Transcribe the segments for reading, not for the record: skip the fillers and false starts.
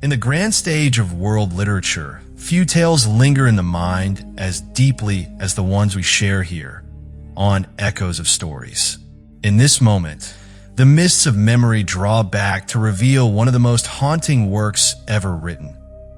In the grand stage of world literature, few tales linger in the mind as deeply as the ones we share here on Echoes of Stories. In this moment, the mists of memory draw back to reveal one of the most haunting works ever written,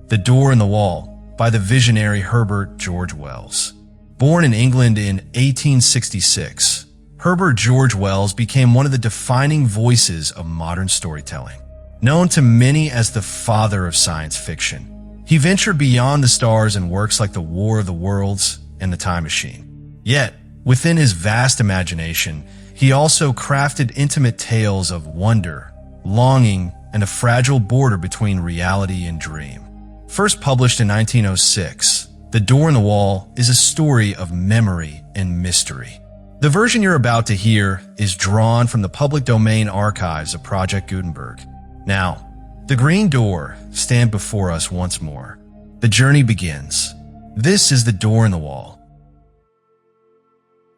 The Door in the Wall by the visionary Herbert George Wells. Born in England in 1866, Herbert George Wells became one of the defining voices of modern storytelling. Known to many as the father of science fiction, he ventured beyond the stars in works like The War of the Worlds and The Time Machine. Yet, within his vast imagination, he also crafted intimate tales of wonder, longing, and a fragile border between reality and dream. First published in 1906, The Door in the Wall is a story of memory and mystery. The version you're about to hear is drawn from the public domain archives of Project Gutenberg. Now, the green door stands before us once more. The journey begins. This is the door in the wall.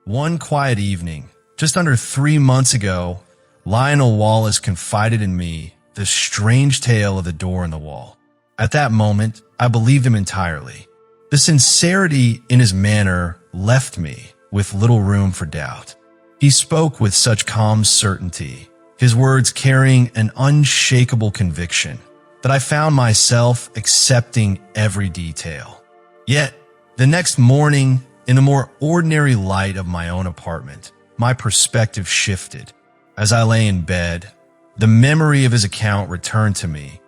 One quiet evening, just under 3 months ago, Lionel Wallace confided in me the strange tale of the door in the wall. At that moment, I believed him entirely. The sincerity in his manner left me with little room for doubt. He spoke with such calm certainty, his words carrying an unshakable conviction, that I found myself accepting every detail. Yet, the next morning, in the more ordinary light of my own apartment, my perspective shifted. As I lay in bed, the memory of his account returned to me,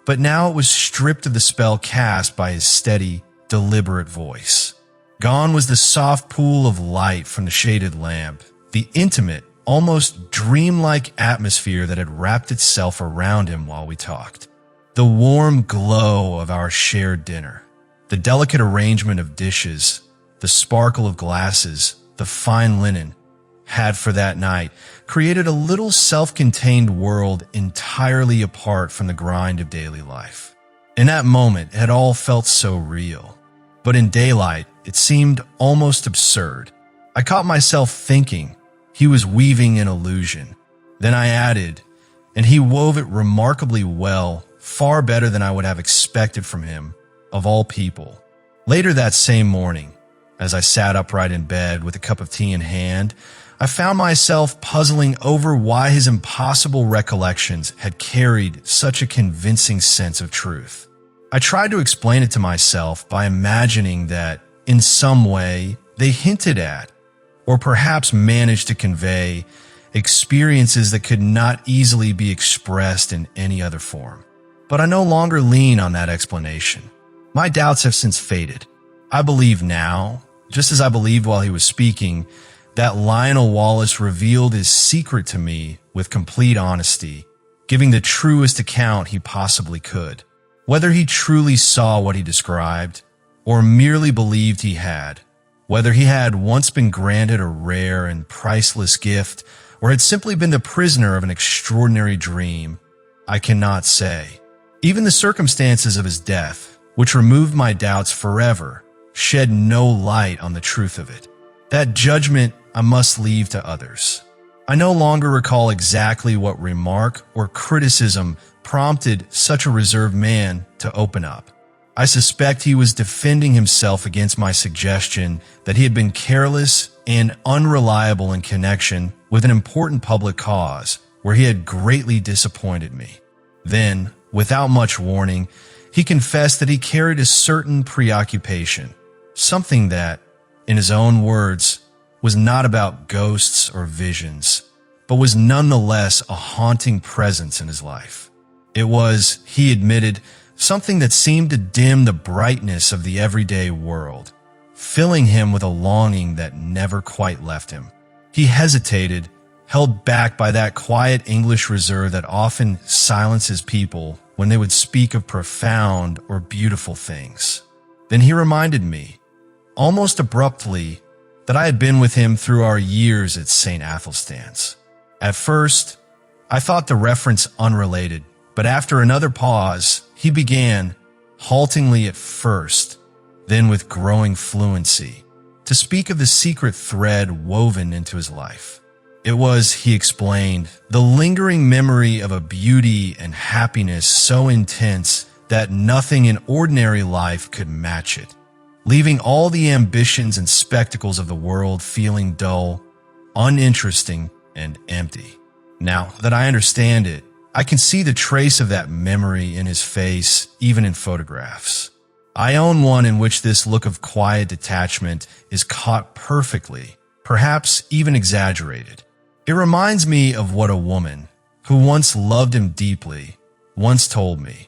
but now it was stripped of the spell cast by his steady, deliberate voice. Gone was the soft pool of light from the shaded lamp, the intimate, almost dreamlike atmosphere that had wrapped itself around him while we talked. The warm glow of our shared dinner, the delicate arrangement of dishes, the sparkle of glasses, the fine linen, had for that night created a little self-contained world entirely apart from the grind of daily life. In that moment, it had all felt so real, but in daylight, it seemed almost absurd. I caught myself thinking he was weaving an illusion. Then I added, and he wove it remarkably well, far better than I would have expected from him, of all people. Later that same morning, as I sat upright in bed with a cup of tea in hand, I found myself puzzling over why his impossible recollections had carried such a convincing sense of truth. I tried to explain it to myself by imagining that, in some way, they hinted at, or perhaps managed to convey, experiences that could not easily be expressed in any other form. But I no longer lean on that explanation. My doubts have since faded. I believe now, just as I believed while he was speaking, that Lionel Wallace revealed his secret to me with complete honesty, giving the truest account he possibly could. Whether he truly saw what he described, or merely believed he had, whether he had once been granted a rare and priceless gift, or had simply been the prisoner of an extraordinary dream, I cannot say. Even the circumstances of his death, which removed my doubts forever, shed no light on the truth of it. That judgment I must leave to others. I no longer recall exactly what remark or criticism prompted such a reserved man to open up. I suspect he was defending himself against my suggestion that he had been careless and unreliable in connection with an important public cause where he had greatly disappointed me. Then, without much warning, he confessed that he carried a certain preoccupation, something that, in his own words, was not about ghosts or visions, but was nonetheless a haunting presence in his life. It was, he admitted, something that seemed to dim the brightness of the everyday world, filling him with a longing that never quite left him. He hesitated, held back by that quiet English reserve that often silences people when they would speak of profound or beautiful things. Then he reminded me, almost abruptly, that I had been with him through our years at St. Athelstan's. At first, I thought the reference unrelated, but after another pause, he began, haltingly at first, then with growing fluency, to speak of the secret thread woven into his life. It was, he explained, the lingering memory of a beauty and happiness so intense that nothing in ordinary life could match it, leaving all the ambitions and spectacles of the world feeling dull, uninteresting, and empty. Now that I understand it, I can see the trace of that memory in his face, even in photographs. I own one in which this look of quiet detachment is caught perfectly, perhaps even exaggerated. It reminds me of what a woman, who once loved him deeply, once told me,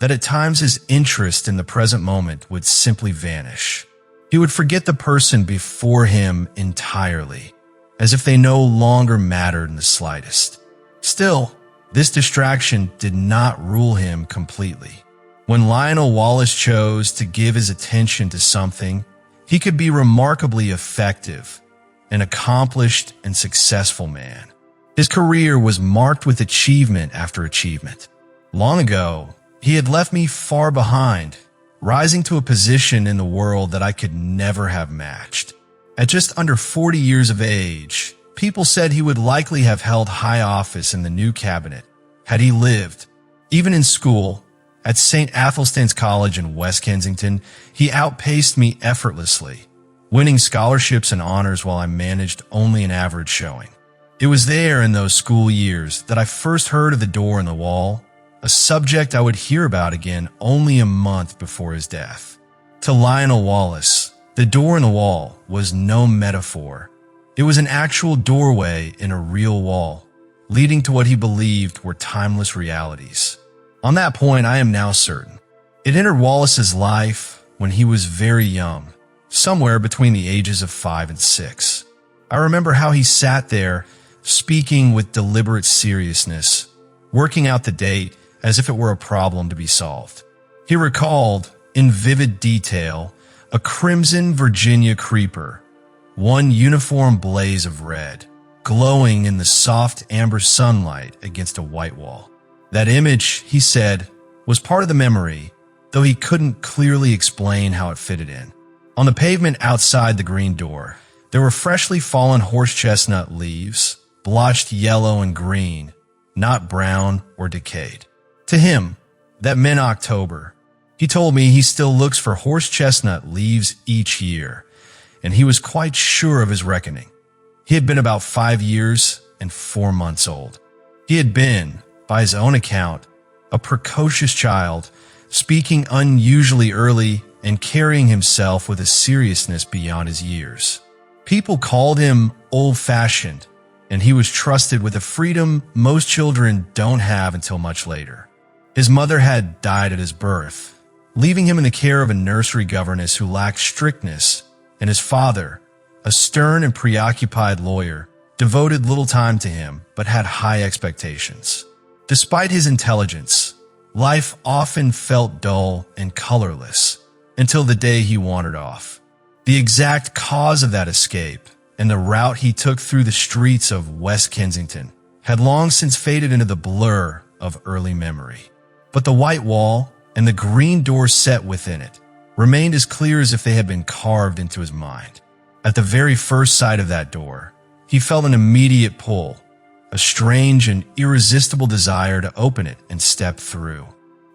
that at times his interest in the present moment would simply vanish. He would forget the person before him entirely, as if they no longer mattered in the slightest. Still, this distraction did not rule him completely. When Lionel Wallace chose to give his attention to something, he could be remarkably effective, an accomplished and successful man. His career was marked with achievement after achievement. Long ago, he had left me far behind, rising to a position in the world that I could never have matched. At just under 40 years of age, people said he would likely have held high office in the new cabinet had he lived. Even in school, at St. Athelstan's College in West Kensington, he outpaced me effortlessly, winning scholarships and honors while I managed only an average showing. It was there in those school years that I first heard of the door in the wall, a subject I would hear about again only a month before his death. To Lionel Wallace, the door in the wall was no metaphor. It was an actual doorway in a real wall, leading to what he believed were timeless realities. On that point, I am now certain. It entered Wallace's life when he was very young, somewhere between the ages of 5 and 6. I remember how he sat there, speaking with deliberate seriousness, working out the date as if it were a problem to be solved. He recalled, in vivid detail, a crimson Virginia creeper, one uniform blaze of red, glowing in the soft amber sunlight against a white wall. That image, he said, was part of the memory, though he couldn't clearly explain how it fitted in. On the pavement outside the green door, there were freshly fallen horse chestnut leaves, blotched yellow and green, not brown or decayed. To him, that meant October. He told me he still looks for horse chestnut leaves each year, and he was quite sure of his reckoning. He had been about 5 years and 4 months old. He had been, by his own account, a precocious child, speaking unusually early and carrying himself with a seriousness beyond his years. People called him old-fashioned, and he was trusted with a freedom most children don't have until much later. His mother had died at his birth, leaving him in the care of a nursery governess who lacked strictness, and his father, a stern and preoccupied lawyer, devoted little time to him but had high expectations. Despite his intelligence, life often felt dull and colorless until the day he wandered off. The exact cause of that escape and the route he took through the streets of West Kensington had long since faded into the blur of early memory. But the white wall and the green door set within it remained as clear as if they had been carved into his mind. At the very first sight of that door, he felt an immediate pull, a strange and irresistible desire to open it and step through.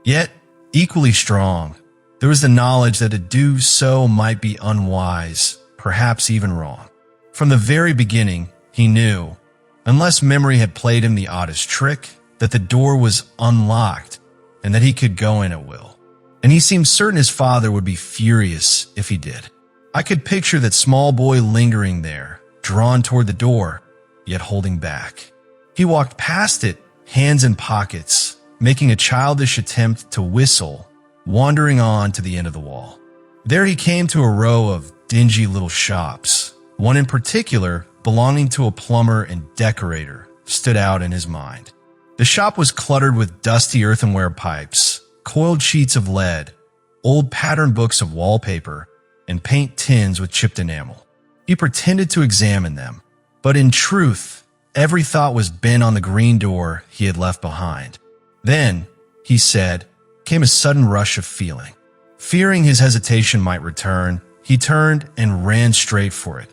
Yet, equally strong, there was the knowledge that to do so might be unwise, perhaps even wrong. From the very beginning, he knew, unless memory had played him the oddest trick, that the door was unlocked and that he could go in at will. And he seemed certain his father would be furious if he did. I could picture that small boy lingering there, drawn toward the door, yet holding back. He walked past it, hands in pockets, making a childish attempt to whistle, wandering on to the end of the wall. There he came to a row of dingy little shops. One in particular, belonging to a plumber and decorator, stood out in his mind. The shop was cluttered with dusty earthenware pipes, coiled sheets of lead, old pattern books of wallpaper, and paint tins with chipped enamel. He pretended to examine them, but in truth, every thought was bent on the green door he had left behind. Then, he said, came a sudden rush of feeling. Fearing his hesitation might return, he turned and ran straight for it,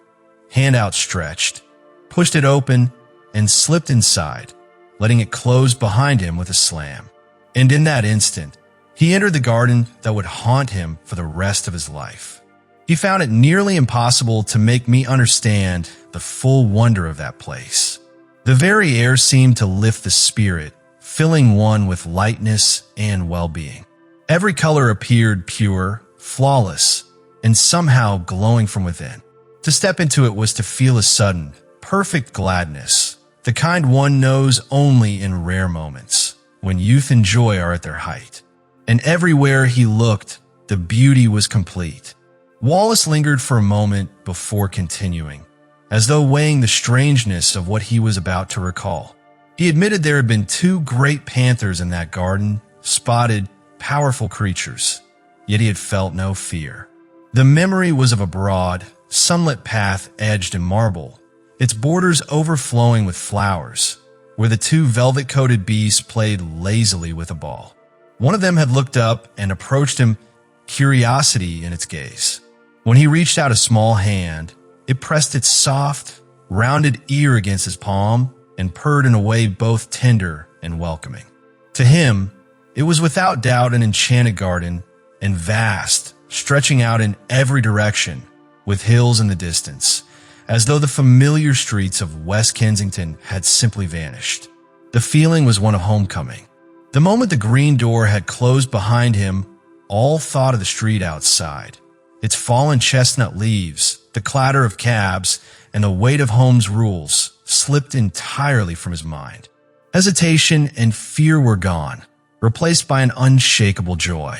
hand outstretched, pushed it open, and slipped inside, letting it close behind him with a slam. And in that instant, He entered the garden that would haunt him for the rest of his life. He found it nearly impossible to make me understand the full wonder of that place. The very air seemed to lift the spirit, filling one with lightness and well-being. Every color appeared pure, flawless, and somehow glowing from within. To step into it was to feel a sudden, perfect gladness, the kind one knows only in rare moments, when youth and joy are at their height. And everywhere he looked, the beauty was complete. Wallace lingered for a moment before continuing, as though weighing the strangeness of what he was about to recall. He admitted there had been 2 great panthers in that garden, spotted, powerful creatures, yet he had felt no fear. The memory was of a broad, sunlit path edged in marble, its borders overflowing with flowers, where the 2 velvet-coated beasts played lazily with a ball. One of them had looked up and approached him, curiosity in its gaze. When he reached out a small hand, it pressed its soft, rounded ear against his palm and purred in a way both tender and welcoming. To him, it was without doubt an enchanted garden, and vast, stretching out in every direction, with hills in the distance, as though the familiar streets of West Kensington had simply vanished. The feeling was one of homecoming. The moment the green door had closed behind him, all thought of the street outside, its fallen chestnut leaves, the clatter of cabs, and the weight of home's rules slipped entirely from his mind. Hesitation and fear were gone, replaced by an unshakable joy.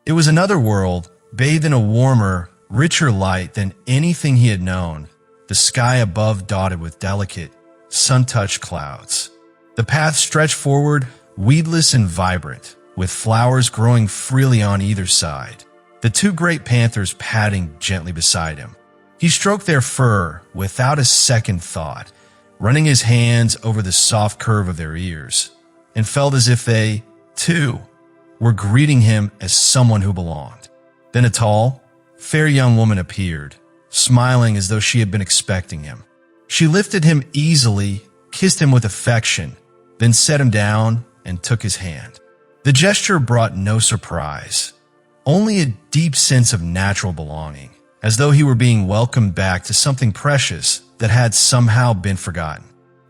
It was another world, bathed in a warmer, richer light than anything he had known, the sky above dotted with delicate, sun-touched clouds. The path stretched forward, weedless and vibrant, with flowers growing freely on either side, the 2 great panthers padding gently beside him. He stroked their fur without a second thought, running his hands over the soft curve of their ears, and felt as if they, too, were greeting him as someone who belonged. Then a tall, fair young woman appeared, smiling as though she had been expecting him. She lifted him easily, kissed him with affection, then set him down and took his hand. The gesture brought no surprise, only a deep sense of natural belonging, as though he were being welcomed back to something precious that had somehow been forgotten.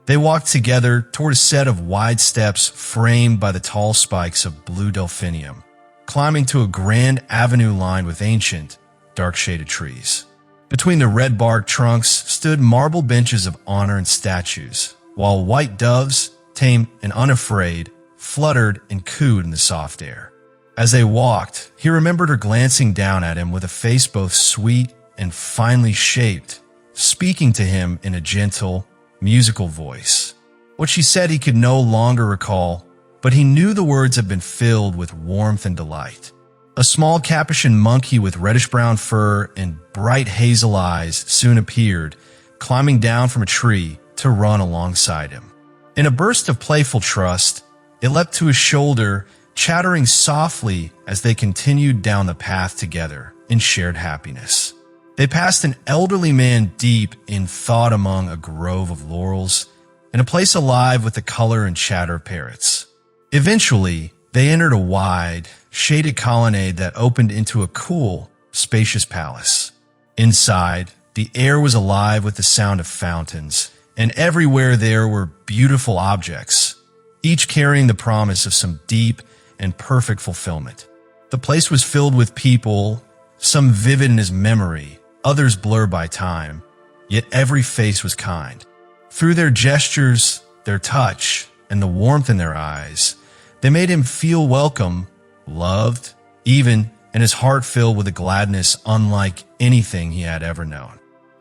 They walked together toward a set of wide steps framed by the tall spikes of blue delphinium, climbing to a grand avenue lined with ancient, dark-shaded trees. Between the red-bark trunks stood marble benches of honor and statues, while white doves, tame and unafraid, fluttered and cooed in the soft air. As they walked, he remembered her glancing down at him with a face both sweet and finely shaped, speaking to him in a gentle, musical voice. What she said he could no longer recall, but he knew the words had been filled with warmth and delight. A small Capuchin monkey with reddish-brown fur and bright hazel eyes soon appeared, climbing down from a tree to run alongside him. In a burst of playful trust, it leapt to his shoulder, chattering softly as they continued down the path together in shared happiness. They passed an elderly man deep in thought among a grove of laurels and a place alive with the color and chatter of parrots. Eventually, they entered a wide, shaded colonnade that opened into a cool, spacious palace. Inside, the air was alive with the sound of fountains, and everywhere there were beautiful objects, each carrying the promise of some deep and perfect fulfillment. The place was filled with people, some vivid in his memory, others blurred by time, yet every face was kind. Through their gestures, their touch, and the warmth in their eyes, they made him feel welcome, loved, even, and his heart filled with a gladness unlike anything he had ever known.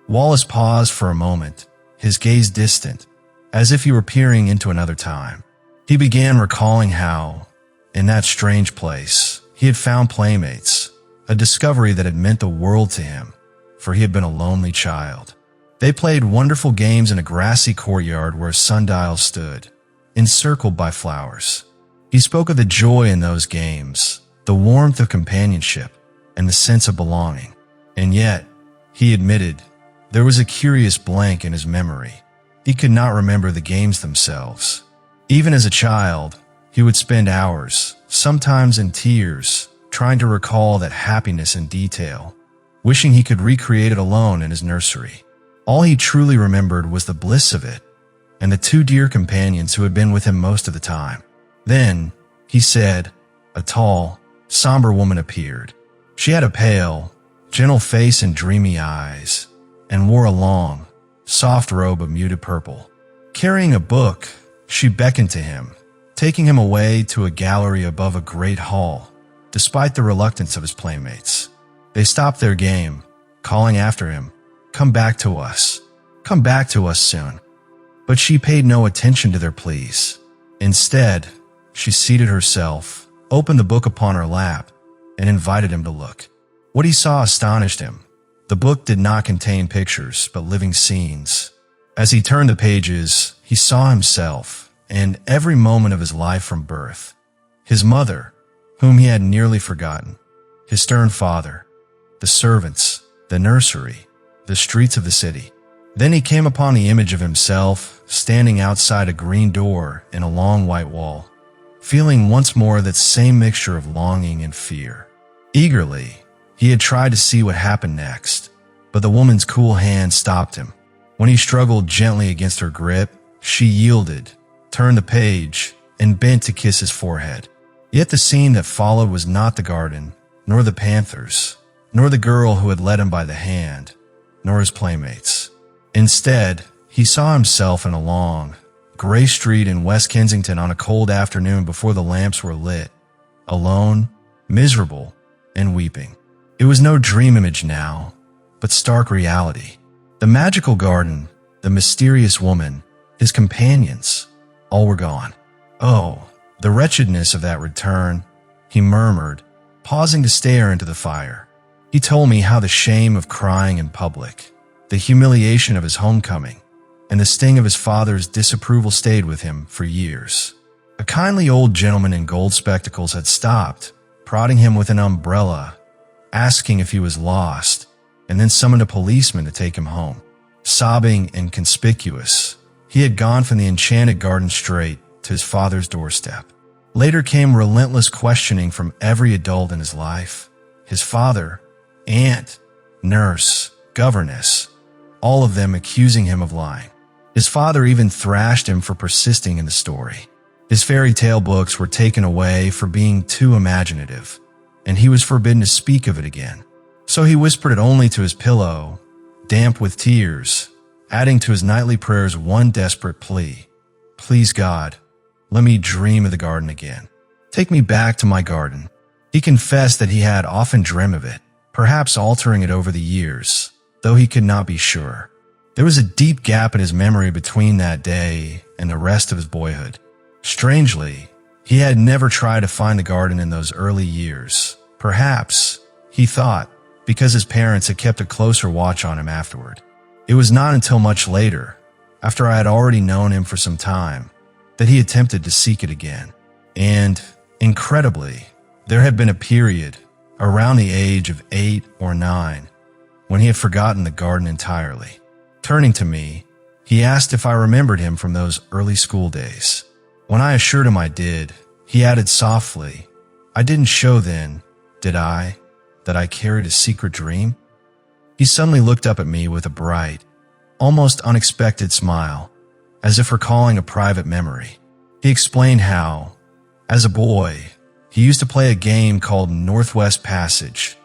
Wallace paused for a moment, his gaze distant, as if he were peering into another time. He began recalling how, in that strange place, he had found playmates, a discovery that had meant the world to him, for he had been a lonely child. They played wonderful games in a grassy courtyard where a sundial stood, encircled by flowers. He spoke of the joy in those games, the warmth of companionship, and the sense of belonging. And yet, he admitted, there was a curious blank in his memory. He could not remember the games themselves. Even as a child, He would spend hours, sometimes in tears, trying to recall that happiness in detail, wishing he could recreate it alone in his nursery. All he truly remembered was the bliss of it, and the two dear companions who had been with him most of the time. Then, he said, a tall, somber woman appeared. She had a pale, gentle face and dreamy eyes, and wore a long, soft robe of muted purple. Carrying a book, she beckoned to him, taking him away to a gallery above a great hall, despite the reluctance of his playmates. They stopped their game, calling after him, "Come back to us. Come back to us soon." But she paid no attention to their pleas. Instead, she seated herself, opened the book upon her lap, and invited him to look. What he saw astonished him. The book did not contain pictures, but living scenes. As he turned the pages, he saw himself and every moment of his life from birth. His mother, whom he had nearly forgotten, his stern father, the servants, the nursery, the streets of the city. Then he came upon the image of himself standing outside a green door in a long white wall, feeling once more that same mixture of longing and fear. Eagerly, he had tried to see what happened next, but the woman's cool hand stopped him. When he struggled gently against her grip, she yielded, turned the page, and bent to kiss his forehead. Yet the scene that followed was not the garden, nor the panthers, nor the girl who had led him by the hand, nor his playmates. Instead, he saw himself in a long, gray street in West Kensington on a cold afternoon before the lamps were lit, alone, miserable, and weeping. It was no dream image now, but stark reality. The magical garden, the mysterious woman, his companions, all were gone. Oh, the wretchedness of that return, he murmured, pausing to stare into the fire. He told me how the shame of crying in public, the humiliation of his homecoming, and the sting of his father's disapproval stayed with him for years. A kindly old gentleman in gold spectacles had stopped, prodding him with an umbrella, asking if he was lost, and then summoned a policeman to take him home. Sobbing and conspicuous, he had gone from the enchanted garden straight to his father's doorstep. Later came relentless questioning from every adult in his life. His father, aunt, nurse, governess, all of them accusing him of lying. His father even thrashed him for persisting in the story. His fairy tale books were taken away for being too imaginative, and he was forbidden to speak of it again. So he whispered it only to his pillow, damp with tears, adding to his nightly prayers one desperate plea. "Please God, let me dream of the garden again. Take me back to my garden." He confessed that he had often dreamt of it, perhaps altering it over the years, though he could not be sure. There was a deep gap in his memory between that day and the rest of his boyhood. Strangely, he had never tried to find the garden in those early years. Perhaps, he thought, because his parents had kept a closer watch on him afterward. It was not until much later, after I had already known him for some time, that he attempted to seek it again. And, incredibly, there had been a period, around the age of 8 or 9, when he had forgotten the garden entirely. Turning to me, he asked if I remembered him from those early school days. When I assured him I did, he added softly, "I didn't show then, did I, that I carried a secret dream?" He suddenly looked up at me with a bright, almost unexpected smile, as if recalling a private memory. He explained how, as a boy, he used to play a game called Northwest Passage,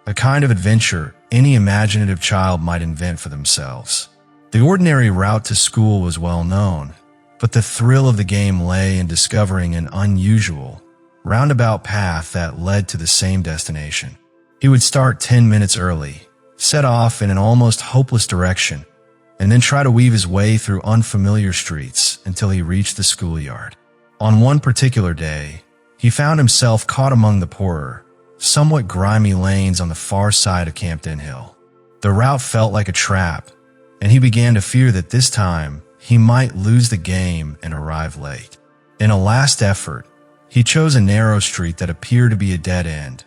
a kind of adventure any imaginative child might invent for themselves. The ordinary route to school was well known, but the thrill of the game lay in discovering an unusual, roundabout path that led to the same destination. He would start 10 minutes early, set off in an almost hopeless direction, and then try to weave his way through unfamiliar streets until he reached the schoolyard. On one particular day, he found himself caught among the poorer, somewhat grimy lanes on the far side of Campden Hill. The route felt like a trap, and he began to fear that this time he might lose the game and arrive late. In a last effort, he chose a narrow street that appeared to be a dead end,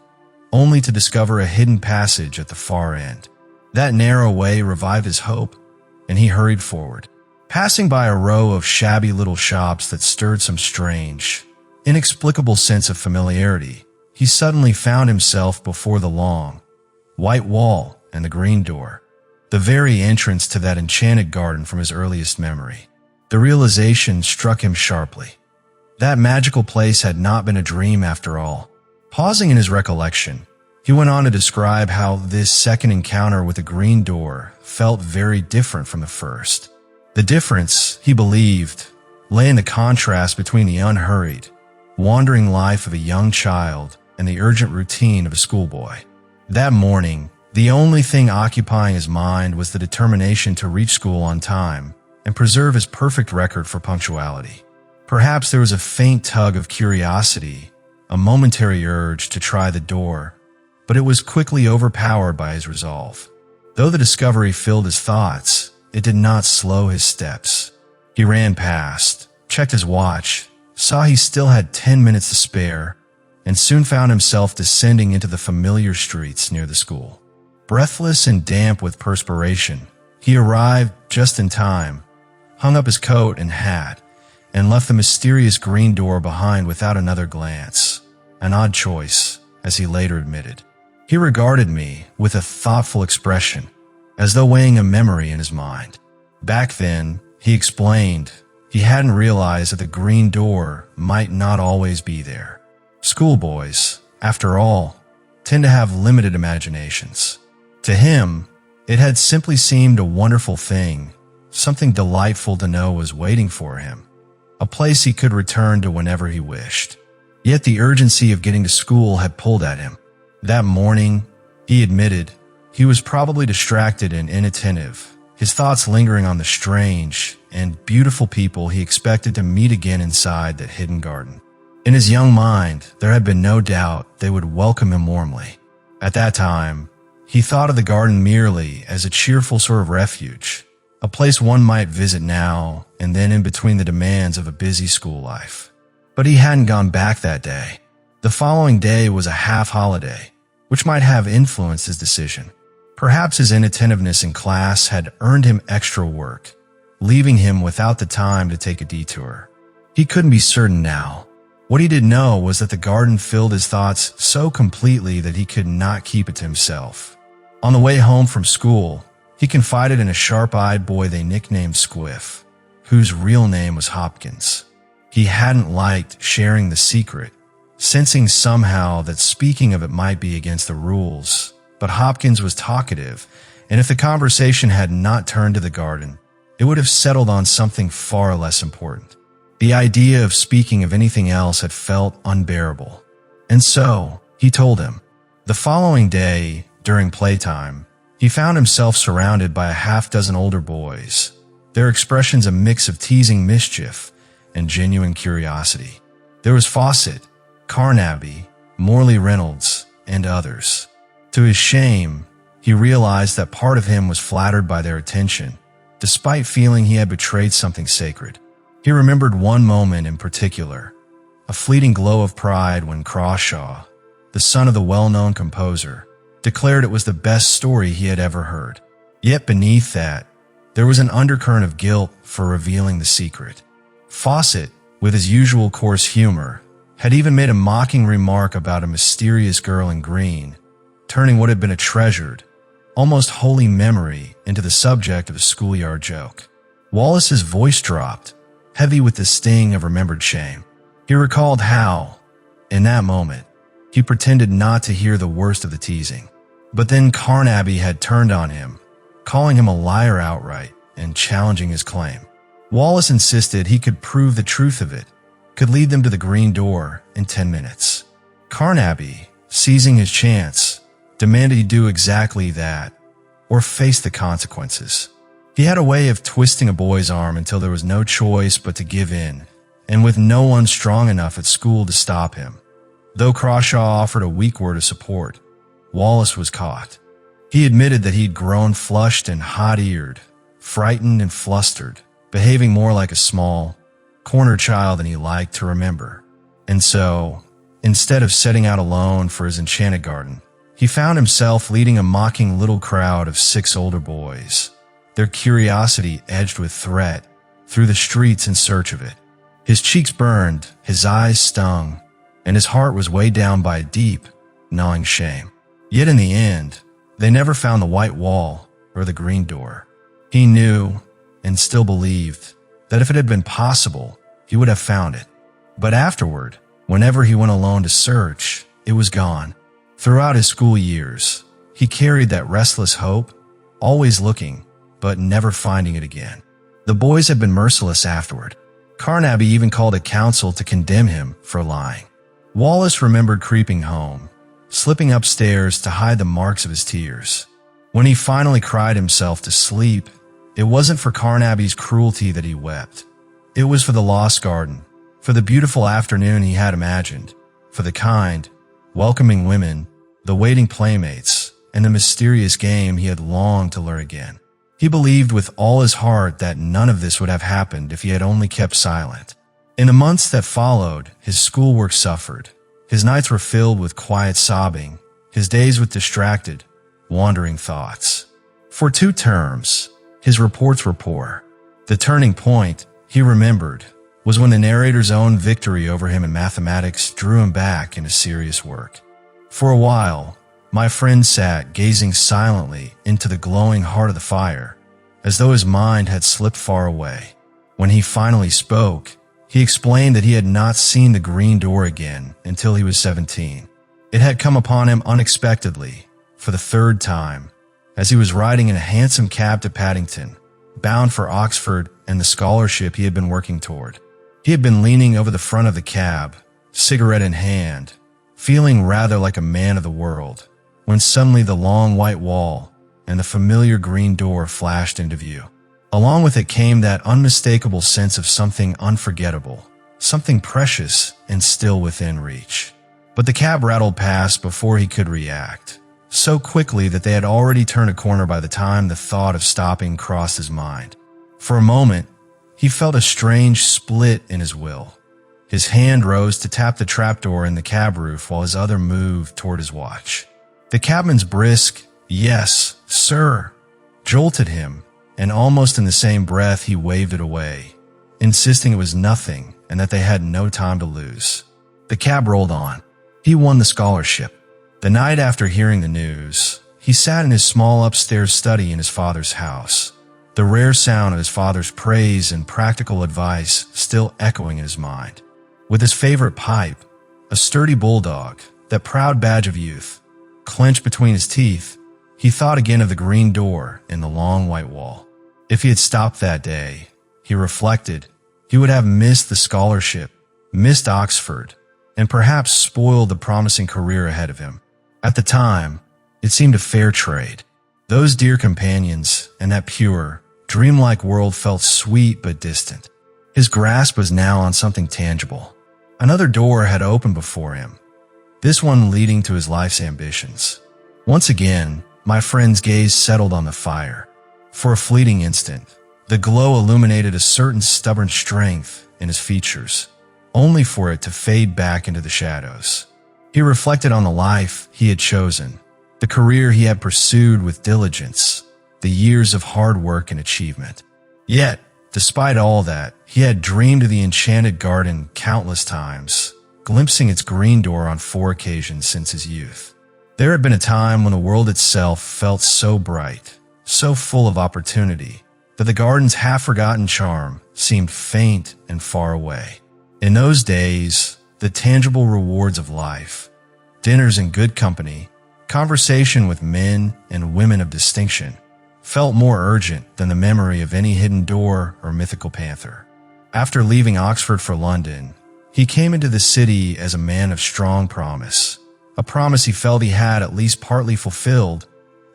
only to discover a hidden passage at the far end. That narrow way revived his hope, and he hurried forward. Passing by a row of shabby little shops that stirred some strange, inexplicable sense of familiarity, he suddenly found himself before the long, white wall and the green door, the very entrance to that enchanted garden from his earliest memory. The realization struck him sharply. That magical place had not been a dream after all. Pausing in his recollection, he went on to describe how this second encounter with the green door felt very different from the first. The difference, he believed, lay in the contrast between the unhurried, wandering life of a young child and the urgent routine of a schoolboy. That morning, the only thing occupying his mind was the determination to reach school on time and preserve his perfect record for punctuality. Perhaps there was a faint tug of curiosity, a momentary urge to try the door, but it was quickly overpowered by his resolve. Though the discovery filled his thoughts, it did not slow his steps. He ran past, checked his watch, saw he still had 10 minutes to spare, and soon found himself descending into the familiar streets near the school. Breathless and damp with perspiration, he arrived just in time, hung up his coat and hat, and left the mysterious green door behind without another glance. An odd choice, as he later admitted. He regarded me with a thoughtful expression, as though weighing a memory in his mind. Back then, he explained, he hadn't realized that the green door might not always be there. Schoolboys, after all, tend to have limited imaginations. To him, it had simply seemed a wonderful thing, something delightful to know was waiting for him, a place he could return to whenever he wished. Yet the urgency of getting to school had pulled at him. That morning, he admitted, he was probably distracted and inattentive, his thoughts lingering on the strange and beautiful people he expected to meet again inside that hidden garden. In his young mind, there had been no doubt they would welcome him warmly. At that time, he thought of the garden merely as a cheerful sort of refuge, a place one might visit now and then in between the demands of a busy school life. But he hadn't gone back that day. The following day was a half-holiday, which might have influenced his decision. Perhaps his inattentiveness in class had earned him extra work, leaving him without the time to take a detour. He couldn't be certain now. What he did know was that the garden filled his thoughts so completely that he could not keep it to himself. On the way home from school, he confided in a sharp-eyed boy they nicknamed Squiff, whose real name was Hopkins. He hadn't liked sharing the secret, sensing somehow that speaking of it might be against the rules, but Hopkins was talkative, and if the conversation had not turned to the garden, it would have settled on something far less important. The idea of speaking of anything else had felt unbearable. And so, he told him. The following day, during playtime, he found himself surrounded by a half-dozen older boys, their expressions a mix of teasing mischief and genuine curiosity. There was Fawcett, Carnaby, Morley Reynolds, and others. To his shame, he realized that part of him was flattered by their attention, despite feeling he had betrayed something sacred. He remembered one moment in particular, a fleeting glow of pride when Crawshaw, the son of the well-known composer, declared it was the best story he had ever heard. Yet beneath that, there was an undercurrent of guilt for revealing the secret. Fawcett, with his usual coarse humor, had even made a mocking remark about a mysterious girl in green, turning what had been a treasured, almost holy memory into the subject of a schoolyard joke. Wallace's voice dropped, heavy with the sting of remembered shame. He recalled how, in that moment, he pretended not to hear the worst of the teasing. But then Carnaby had turned on him, calling him a liar outright and challenging his claim. Wallace insisted he could prove the truth of it, could lead them to the green door in 10 minutes. Carnaby, seizing his chance, demanded he do exactly that, or face the consequences. He had a way of twisting a boy's arm until there was no choice but to give in, and with no one strong enough at school to stop him. Though Crawshaw offered a weak word of support, Wallace was caught. He admitted that he'd grown flushed and hot-eared, frightened and flustered, behaving more like a small, corner child than he liked to remember. And so, instead of setting out alone for his enchanted garden, he found himself leading a mocking little crowd of 6 older boys, their curiosity edged with threat, through the streets in search of it. His cheeks burned, his eyes stung, and his heart was weighed down by a deep, gnawing shame. Yet in the end, they never found the white wall or the green door. He knew, and still believed, that if it had been possible, he would have found it. But afterward, whenever he went alone to search, it was gone. Throughout his school years, he carried that restless hope, always looking, but never finding it again. The boys had been merciless afterward. Carnaby even called a council to condemn him for lying. Wallace remembered creeping home, slipping upstairs to hide the marks of his tears. When he finally cried himself to sleep, it wasn't for Carnaby's cruelty that he wept. It was for the lost garden, for the beautiful afternoon he had imagined, for the kind, welcoming women, the waiting playmates, and the mysterious game he had longed to learn again. He believed with all his heart that none of this would have happened if he had only kept silent. In the months that followed, his schoolwork suffered. His nights were filled with quiet sobbing, his days with distracted, wandering thoughts. For 2 terms, his reports were poor. The turning point, he remembered, was when the narrator's own victory over him in mathematics drew him back into serious work. For a while, my friend sat gazing silently into the glowing heart of the fire, as though his mind had slipped far away. When he finally spoke, he explained that he had not seen the green door again until he was 17. It had come upon him unexpectedly, for the 3rd time, as he was riding in a handsome cab to Paddington, bound for Oxford and the scholarship he had been working toward. He had been leaning over the front of the cab, cigarette in hand, feeling rather like a man of the world, when suddenly the long white wall and the familiar green door flashed into view. Along with it came that unmistakable sense of something unforgettable, something precious and still within reach. But the cab rattled past before he could react, so quickly that they had already turned a corner by the time the thought of stopping crossed his mind. For a moment, he felt a strange split in his will. His hand rose to tap the trapdoor in the cab roof while his other moved toward his watch. The cabman's brisk, "Yes, sir," jolted him, and almost in the same breath he waved it away, insisting it was nothing and that they had no time to lose. The cab rolled on. He won the scholarship. The night after hearing the news, he sat in his small upstairs study in his father's house, the rare sound of his father's praise and practical advice still echoing in his mind. With his favorite pipe, a sturdy bulldog, that proud badge of youth, clenched between his teeth, he thought again of the green door in the long white wall. If he had stopped that day, he reflected, he would have missed the scholarship, missed Oxford, and perhaps spoiled the promising career ahead of him. At the time, it seemed a fair trade. Those dear companions and that pure, dreamlike world felt sweet but distant. His grasp was now on something tangible. Another door had opened before him, this one leading to his life's ambitions. Once again, my friend's gaze settled on the fire. For a fleeting instant, the glow illuminated a certain stubborn strength in his features, only for it to fade back into the shadows. He reflected on the life he had chosen, the career he had pursued with diligence, the years of hard work and achievement. Yet, despite all that, he had dreamed of the enchanted garden countless times, glimpsing its green door on 4 occasions since his youth. There had been a time when the world itself felt so bright, so full of opportunity, that the garden's half-forgotten charm seemed faint and far away. In those days, the tangible rewards of life, dinners in good company, conversation with men and women of distinction, felt more urgent than the memory of any hidden door or mythical panther. After leaving Oxford for London, he came into the city as a man of strong promise, a promise he felt he had at least partly fulfilled,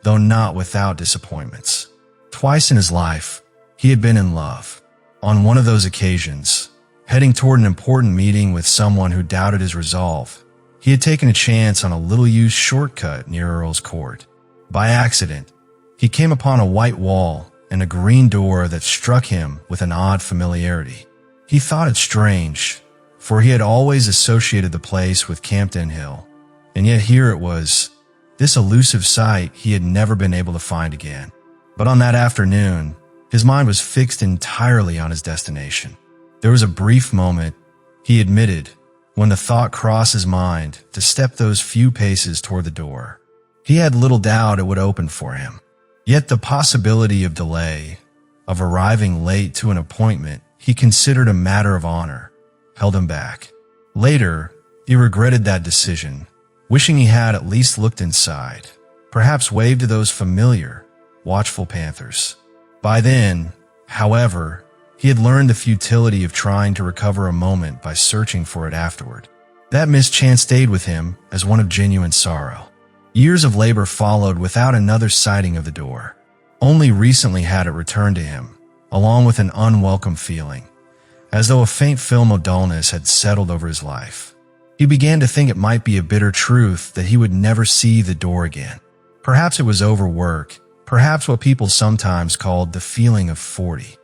though not without disappointments. Twice in his life, he had been in love. On one of those occasions, heading toward an important meeting with someone who doubted his resolve, he had taken a chance on a little-used shortcut near Earl's Court. By accident, he came upon a white wall and a green door that struck him with an odd familiarity. He thought it strange, for he had always associated the place with Campden Hill, and yet here it was, this elusive sight he had never been able to find again. But on that afternoon, his mind was fixed entirely on his destination. There was a brief moment, he admitted, when the thought crossed his mind to step those few paces toward the door. He had little doubt it would open for him. Yet the possibility of delay, of arriving late to an appointment he considered a matter of honor, held him back. Later, he regretted that decision, wishing he had at least looked inside, perhaps waved to those familiar, watchful panthers. By then, however, he had learned the futility of trying to recover a moment by searching for it afterward. That mischance stayed with him as one of genuine sorrow. Years of labor followed without another sighting of the door. Only recently had it returned to him, along with an unwelcome feeling, as though a faint film of dullness had settled over his life. He began to think it might be a bitter truth that he would never see the door again. Perhaps it was overwork, perhaps what people sometimes called the feeling of 40.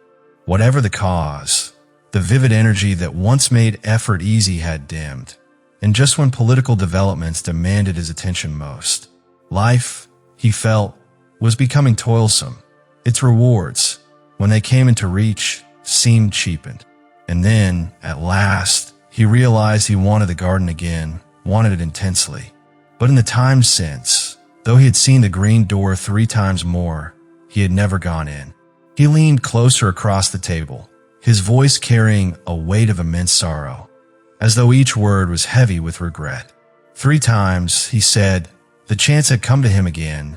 Whatever the cause, the vivid energy that once made effort easy had dimmed, and just when political developments demanded his attention most, life, he felt, was becoming toilsome. Its rewards, when they came into reach, seemed cheapened. And then, at last, he realized he wanted the garden again, wanted it intensely. But in the time since, though he had seen the green door 3 times more, he had never gone in. He leaned closer across the table, his voice carrying a weight of immense sorrow, as though each word was heavy with regret. 3 times, he said, the chance had come to him again,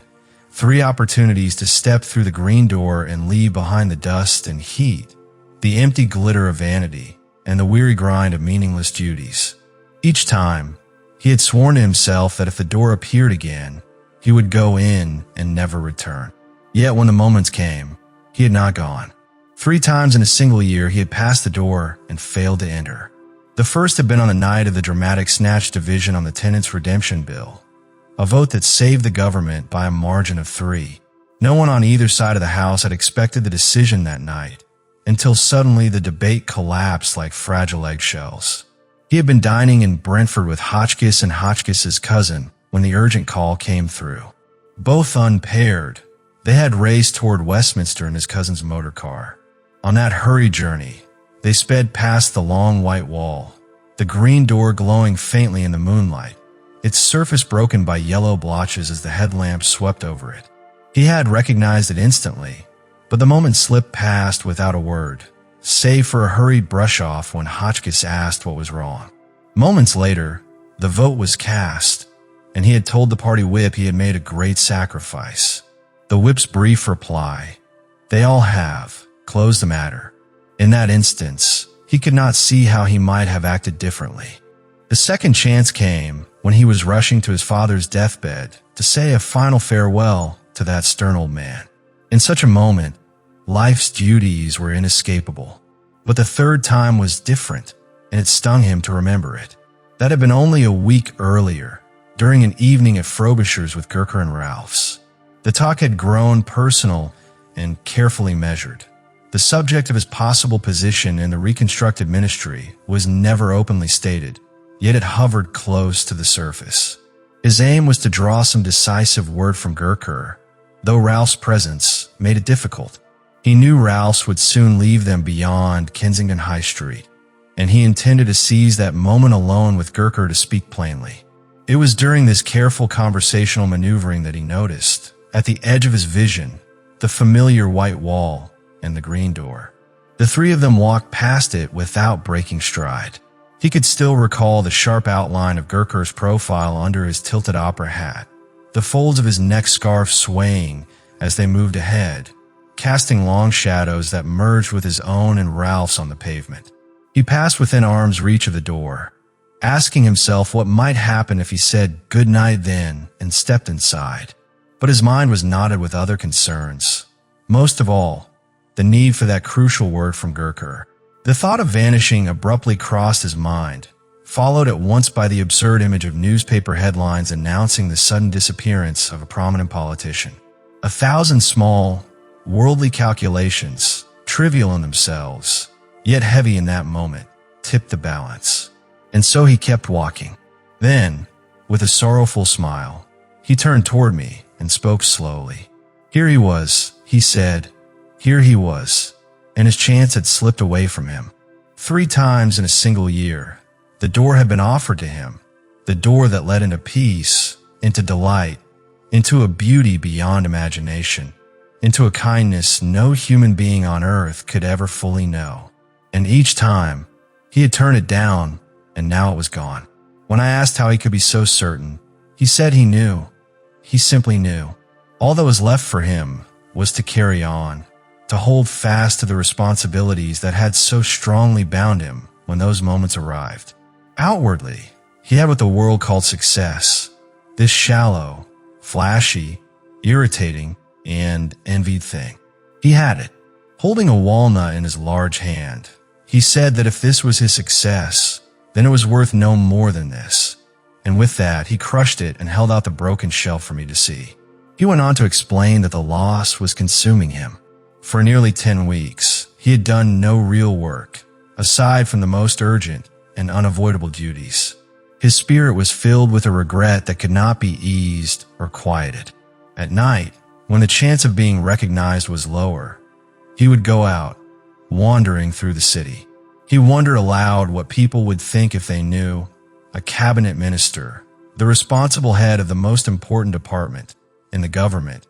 3 opportunities to step through the green door and leave behind the dust and heat, the empty glitter of vanity, and the weary grind of meaningless duties. Each time, he had sworn to himself that if the door appeared again, he would go in and never return. Yet when the moments came, he had not gone. 3 times in a single year he had passed the door and failed to enter. The first had been on the night of the dramatic snatch division on the Tenants' Redemption Bill, a vote that saved the government by a margin of 3. No one on either side of the House had expected the decision that night, until suddenly the debate collapsed like fragile eggshells. He had been dining in Brentford with Hotchkiss and Hotchkiss's cousin when the urgent call came through. Both unpaired, they had raced toward Westminster in his cousin's motor car. On that hurried journey, they sped past the long white wall, the green door glowing faintly in the moonlight, its surface broken by yellow blotches as the headlamp swept over it. He had recognized it instantly, but the moment slipped past without a word, save for a hurried brush-off when Hotchkiss asked what was wrong. Moments later, the vote was cast, and he had told the party whip he had made a great sacrifice. The whip's brief reply, "They all have," closed the matter. In that instance, he could not see how he might have acted differently. The second chance came when he was rushing to his father's deathbed to say a final farewell to that stern old man. In such a moment, life's duties were inescapable. But the third time was different, and it stung him to remember it. That had been only a week earlier, during an evening at Frobisher's with Gurker and Ralph's. The talk had grown personal and carefully measured. The subject of his possible position in the reconstructed ministry was never openly stated, yet it hovered close to the surface. His aim was to draw some decisive word from Gurker, though Ralph's presence made it difficult. He knew Ralph's would soon leave them beyond Kensington High Street, and he intended to seize that moment alone with Gurker to speak plainly. It was during this careful conversational maneuvering that he noticed, at the edge of his vision, the familiar white wall and the green door. The 3 of them walked past it without breaking stride. He could still recall the sharp outline of Gurker's profile under his tilted opera hat, the folds of his neck scarf swaying as they moved ahead, casting long shadows that merged with his own and Ralph's on the pavement. He passed within arm's reach of the door, asking himself what might happen if he said good night then and stepped inside. But his mind was knotted with other concerns. Most of all, the need for that crucial word from Gurker. The thought of vanishing abruptly crossed his mind, followed at once by the absurd image of newspaper headlines announcing the sudden disappearance of a prominent politician. 1,000 small, worldly calculations, trivial in themselves, yet heavy in that moment, tipped the balance. And so he kept walking. Then, with a sorrowful smile, he turned toward me and spoke slowly. Here he was, he said. Here he was, and his chance had slipped away from him. 3 times in a single year, The door had been offered to him, the door that led into peace, into delight, into a beauty beyond imagination, into a kindness no human being on earth could ever fully know. And each time, he had turned it down, and now it was gone. When I asked how he could be so certain, he said he knew. He simply knew. All that was left for him was to carry on, to hold fast to the responsibilities that had so strongly bound him when those moments arrived. Outwardly, he had what the world called success, this shallow, flashy, irritating, and envied thing. He had it, holding a walnut in his large hand. He said that if this was his success, then it was worth no more than this. And with that, he crushed it and held out the broken shell for me to see. He went on to explain that the loss was consuming him. For nearly 10 weeks, he had done no real work, aside from the most urgent and unavoidable duties. His spirit was filled with a regret that could not be eased or quieted. At night, when the chance of being recognized was lower, he would go out, wandering through the city. He wondered aloud what people would think if they knew a cabinet minister, the responsible head of the most important department in the government,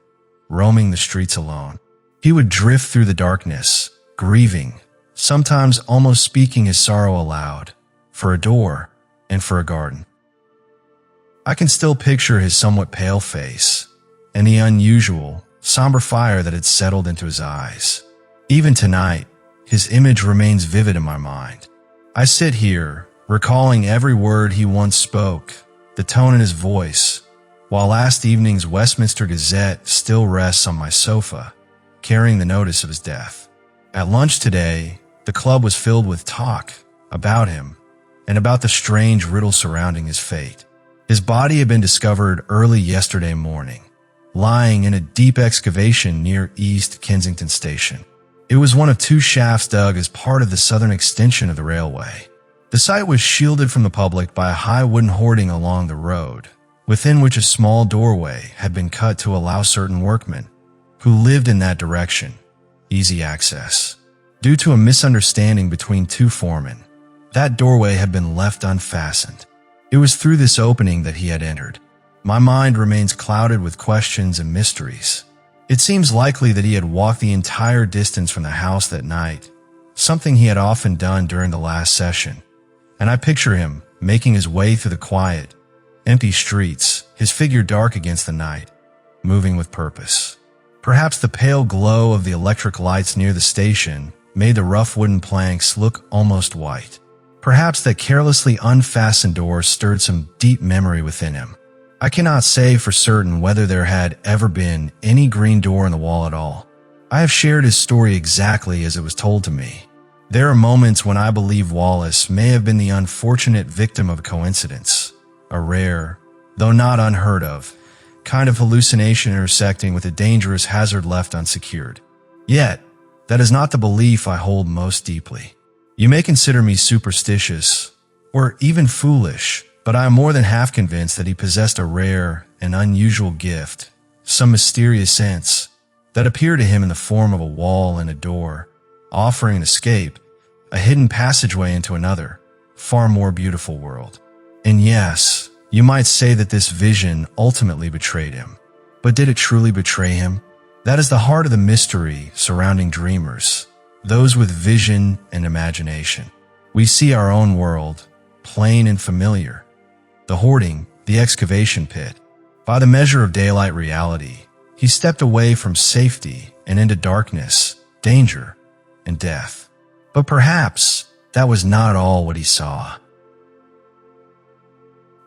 roaming the streets alone. He would drift through the darkness, grieving, sometimes almost speaking his sorrow aloud, for a door and for a garden. I can still picture his somewhat pale face and the unusual, somber fire that had settled into his eyes. Even tonight, his image remains vivid in my mind. I sit here, recalling every word he once spoke, the tone in his voice, while last evening's Westminster Gazette still rests on my sofa, carrying the notice of his death. At lunch today, the club was filled with talk about him and about the strange riddle surrounding his fate. His body had been discovered early yesterday morning, lying in a deep excavation near East Kensington Station. It was one of 2 shafts dug as part of the southern extension of the railway. The site was shielded from the public by a high wooden hoarding along the road, within which a small doorway had been cut to allow certain workmen who lived in that direction easy access. Due to a misunderstanding between 2 foremen, that doorway had been left unfastened. It was through this opening that he had entered. My mind remains clouded with questions and mysteries. It seems likely that he had walked the entire distance from the house that night, something he had often done during the last session, and I picture him making his way through the quiet, empty streets, his figure dark against the night, moving with purpose. Perhaps the pale glow of the electric lights near the station made the rough wooden planks look almost white. Perhaps that carelessly unfastened door stirred some deep memory within him. I cannot say for certain whether there had ever been any green door in the wall at all. I have shared his story exactly as it was told to me. There are moments when I believe Wallace may have been the unfortunate victim of a coincidence, a rare, though not unheard of, kind of hallucination intersecting with a dangerous hazard left unsecured. Yet, that is not the belief I hold most deeply. You may consider me superstitious, or even foolish, but I am more than half convinced that he possessed a rare and unusual gift, some mysterious sense, that appeared to him in the form of a wall and a door, offering an escape, a hidden passageway into another, far more beautiful world. And yes, you might say that this vision ultimately betrayed him. But did it truly betray him? That is the heart of the mystery surrounding dreamers, those with vision and imagination. We see our own world, plain and familiar, the hoarding, the excavation pit. By the measure of daylight reality, he stepped away from safety and into darkness, danger, and death. But perhaps that was not all what he saw.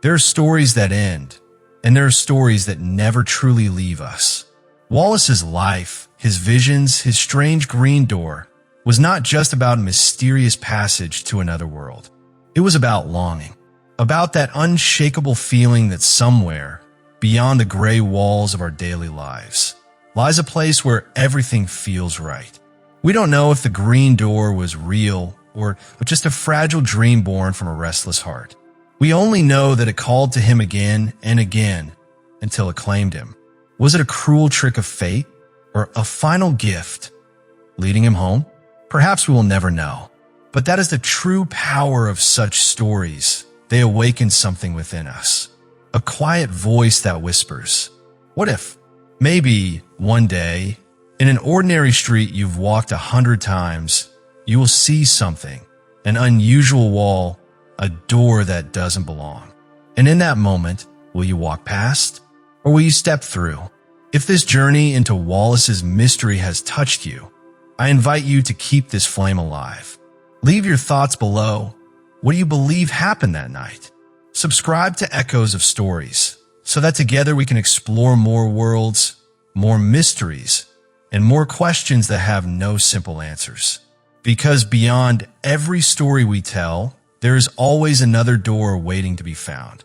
There are stories that end, and there are stories that never truly leave us. Wallace's life, his visions, his strange green door, was not just about a mysterious passage to another world. It was about longing, about that unshakable feeling that somewhere, beyond the gray walls of our daily lives, lies a place where everything feels right. We don't know if the green door was real or just a fragile dream born from a restless heart. We only know that it called to him again and again until it claimed him. Was it a cruel trick of fate or a final gift leading him home? Perhaps we will never know. But that is the true power of such stories. They awaken something within us. A quiet voice that whispers, "What if?" Maybe one day, in an ordinary street you've walked 100 times, you will see something, an unusual wall, a door that doesn't belong. And in that moment, will you walk past or will you step through? If this journey into Wallace's mystery has touched you, I invite you to keep this flame alive. Leave your thoughts below. What do you believe happened that night? Subscribe to Echoes of Stories so that together we can explore more worlds, more mysteries, and more questions that have no simple answers. Because beyond every story we tell, there is always another door waiting to be found.